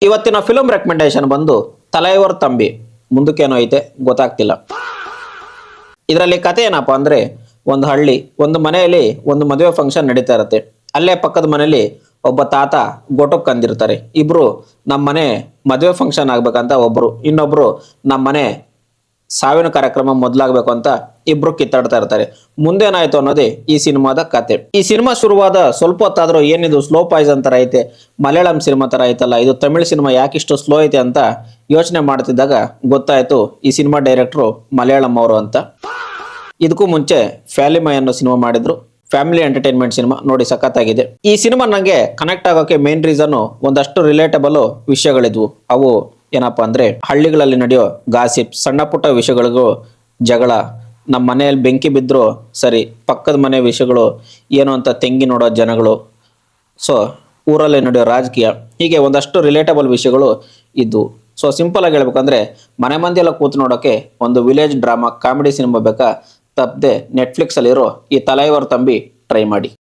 ಇವತ್ತಿನ film recommendation ಬಂದು ತಲೈವರ್ ತಂಬಿ. ಮುಂದಕ್ಕೇನೋ ಐತೆ ಗೊತ್ತಾಗ್ತಿಲ್ಲ. ಇದರಲ್ಲಿ ಕತೆ ಏನಪ್ಪಾ ಅಂದ್ರೆ, ಒಂದು ಹಳ್ಳಿ, ಒಂದು ಮನೆಯಲ್ಲಿ ಒಂದು ಮದುವೆ ಫಂಕ್ಷನ್ ನಡೀತಾ ಇರುತ್ತೆ. ಅಲ್ಲೇ ಪಕ್ಕದ ಮನೆಯಲ್ಲಿ ಒಬ್ಬ ತಾತ ಗೋಟಕ್ ಕಂದಿರ್ತಾರೆ. ಇಬ್ರು ನಮ್ಮ ಮನೆ ಮದುವೆ ಫಂಕ್ಷನ್ ಆಗ್ಬೇಕಂತ ಒಬ್ರು, ಇನ್ನೊಬ್ರು ನಮ್ಮ ಮನೆ ಸಾವಿನ ಕಾರ್ಯಕ್ರಮ ಮೊದಲಾಗಬೇಕು ಅಂತ ಇಬ್ರು ಕಿತ್ತಾಡ್ತಾ ಇರ್ತಾರೆ. ಮುಂದೇನಾಯ್ತು ಅನ್ನೋದೇ ಈ ಸಿನಿಮಾದ ಕತೆ. ಈ ಸಿನಿಮಾ ಶುರುವಾದ ಸ್ವಲ್ಪ ಹೊತ್ತಾದ್ರೂ ಏನಿದು ಸ್ಲೋ ಪಾಯ್ಸನ್ ತರ ಐತೆ, ಮಲಯಾಳಂ ಸಿನಿಮಾ ತರ ಐತಲ್ಲ, ಇದು ತಮಿಳ್ ಸಿನಿಮಾ ಯಾಕಿಷ್ಟು ಸ್ಲೋ ಐತೆ ಅಂತ ಯೋಚನೆ ಮಾಡ್ತಿದ್ದಾಗ ಗೊತ್ತಾಯ್ತು ಈ ಸಿನಿಮಾ ಡೈರೆಕ್ಟ್ರು ಮಲಯಾಳಂ ಅವರು ಅಂತ. ಇದಕ್ಕೂ ಮುಂಚೆ ಫ್ಯಾಲಿಮೈ ಅನ್ನೋ ಸಿನಿಮಾ ಮಾಡಿದ್ರು. ಫ್ಯಾಮಿಲಿ ಎಂಟರ್ಟೈನ್ಮೆಂಟ್ ಸಿನಿಮಾ ನೋಡಿ ಸಖತ್ತಾಗಿದೆ. ಈ ಸಿನಿಮಾ ನಂಗೆ ಕನೆಕ್ಟ್ ಆಗೋಕೆ ಮೇನ್ ರೀಸನ್ ಒಂದಷ್ಟು ರಿಲೇಟಬಲ್ ವಿಷಯಗಳಿದ್ವು. ಅವು ಏನಪ್ಪಾ ಅಂದ್ರೆ, ಹಳ್ಳಿಗಳಲ್ಲಿ ನಡೆಯೋ ಗಾಸಿಪ್, ಸಣ್ಣ ಪುಟ್ಟ ವಿಷಯಗಳಿಗೂ ಜಗಳ, ನಮ್ಮ ಮನೆಯಲ್ಲಿ ಬೆಂಕಿ ಬಿದ್ದರೂ ಸರಿ, ಪಕ್ಕದ ಮನೆ ವಿಷಯಗಳು ಏನು ಅಂತ ತೆಂಗಿ ನೋಡೋ ಜನಗಳು, ಸೊ ಊರಲ್ಲಿ ನಡೆಯೋ ರಾಜಕೀಯ, ಹೀಗೆ ಒಂದಷ್ಟು ರಿಲೇಟಬಲ್ ವಿಷಯಗಳು ಇದ್ವು. ಸೊ ಸಿಂಪಲ್ ಆಗಿ ಹೇಳ್ಬೇಕಂದ್ರೆ, ಮನೆ ಮಂದಿ ಎಲ್ಲ ಕೂತು ನೋಡೋಕೆ ಒಂದು ವಿಲೇಜ್ ಡ್ರಾಮಾ ಕಾಮಿಡಿ ಸಿನಿಮಾ ಬೇಕಾ, ತಪ್ಪದೆ ನೆಟ್ಫ್ಲಿಕ್ಸ್ ಅಲ್ಲಿರೋ ಈ ತಲೈವರ್ ತಂಬಿ ಟ್ರೈ ಮಾಡಿ.